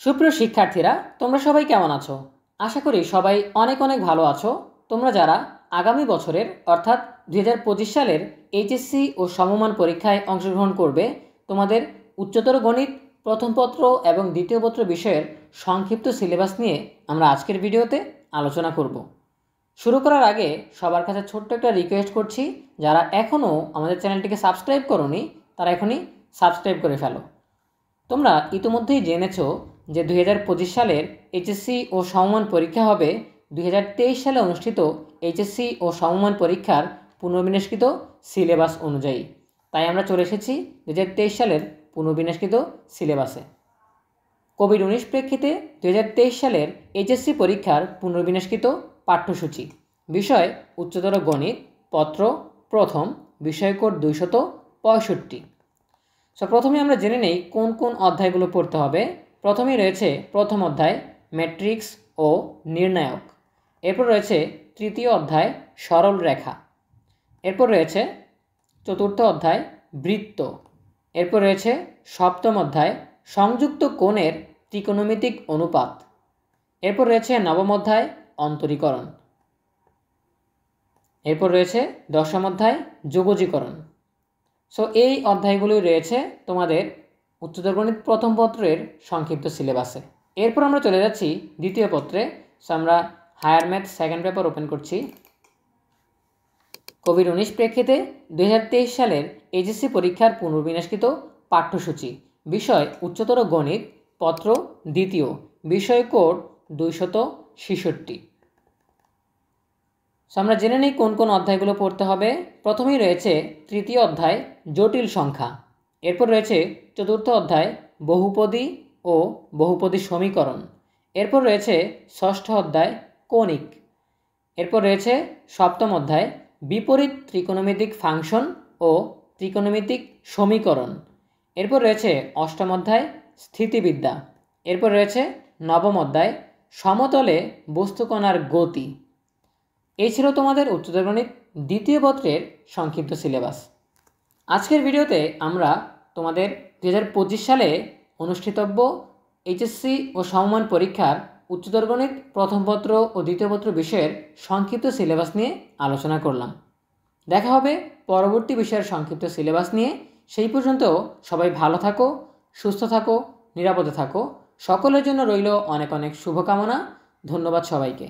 সুপ্রিয় শিক্ষার্থীরা, তোমরা সবাই কেমন আছো? আশা করি সবাই অনেক অনেক ভালো আছো। তোমরা যারা আগামী বছরের অর্থাৎ 2025 সালের এইচএসসি ও সমমান পরীক্ষায় অংশগ্রহণ করবে, তোমাদের উচ্চতর গণিত প্রথম পত্র এবং দ্বিতীয় পত্র বিষয়ের সংক্ষিপ্ত সিলেবাস নিয়ে আমরা আজকের ভিডিওতে আলোচনা করব। শুরু করার আগে সবার কাছে ছোট্ট একটা রিকোয়েস্ট করছি, যারা এখনও আমাদের চ্যানেলটিকে সাবস্ক্রাইব করোনি তারা এখনই সাবস্ক্রাইব করে ফেলো। তোমরা ইতিমধ্যেই জেনেছো যে 2025 সালের এইচএসসি ও সমমান পরীক্ষা হবে 2023 সালে অনুষ্ঠিত এইচএসসি ও সমমান পরীক্ষার পুনর্বিন্যাসকৃত সিলেবাস অনুযায়ী। তাই আমরা চলে এসেছি 2023 সালের পুনর্বিন্যাসকৃত সিলেবাসে। কোভিড-19 প্রেক্ষিতে 2023 সালের এইচএসসি পরীক্ষার পুনর্বিন্যাসকৃত পাঠ্যসূচি। বিষয় উচ্চতর গণিত, পত্র প্রথম, বিষয় কোড 265। প্রথমে আমরা জেনে নেই কোন কোন অধ্যায়গুলো পড়তে হবে। প্রথমেই রয়েছে প্রথম অধ্যায় ম্যাট্রিক্স ও নির্ণায়ক। এরপর রয়েছে তৃতীয় অধ্যায় সরল রেখা। এরপর রয়েছে চতুর্থ অধ্যায় বৃত্ত। এরপর রয়েছে সপ্তম অধ্যায় সংযুক্ত কোণের ত্রিকোণমিতিক অনুপাত। এরপর রয়েছে নবম অধ্যায় অন্তরীকরণ। এরপর রয়েছে দশম অধ্যায় যোগজীকরণ। এই অধ্যায়গুলোই রয়েছে তোমাদের উচ্চতর গণিত প্রথম পত্রের সংক্ষিপ্ত সিলেবাসে। এরপর আমরা চলে যাচ্ছি দ্বিতীয় পত্রে। আমরা higher math second paper open করছি। কোভিড-19 প্রেক্ষিতে 2023 সালের এইচএসসি পরীক্ষার পুনর্বিন্যাসকৃত পাঠ্যসূচি। বিষয় উচ্চতর গণিত, পত্র দ্বিতীয়, বিষয় কোড 266। আমরা জেনে নিই কোন কোন অধ্যায়গুলো পড়তে হবে। প্রথমেই রয়েছে তৃতীয় অধ্যায় জটিল সংখ্যা। এরপর রয়েছে চতুর্থ অধ্যায় বহুপদী ও বহুপদী সমীকরণ। এরপর রয়েছে ষষ্ঠ অধ্যায় কৌণিক। এরপর রয়েছে সপ্তম অধ্যায় বিপরীত ত্রিকোণমিতিক ফাংশন ও ত্রিকোণমিতিক সমীকরণ। এরপর রয়েছে অষ্টম অধ্যায় স্থিতিবিদ্যা। এরপর রয়েছে নবম অধ্যায় সমতলে বস্তুকণার গতি। এই ছিল তোমাদের উচ্চতর গণিত দ্বিতীয় পত্রের সংক্ষিপ্ত সিলেবাস। আজকের ভিডিওতে আমরা তোমাদের 2025 সালে অনুষ্ঠিতব্য এইচএসসি ও সমমান পরীক্ষার উচ্চতর গণিত প্রথম পত্র ও দ্বিতীয় পত্র বিষয়ের সংক্ষিপ্ত সিলেবাস নিয়ে আলোচনা করলাম। দেখা হবে পরবর্তী বিষয়ের সংক্ষিপ্ত সিলেবাস নিয়ে। সেই পর্যন্ত সবাই ভালো থাকো, সুস্থ থাকো, নিরাপদে থাকো। সকলের জন্য রইল অনেক অনেক শুভকামনা। ধন্যবাদ সবাইকে।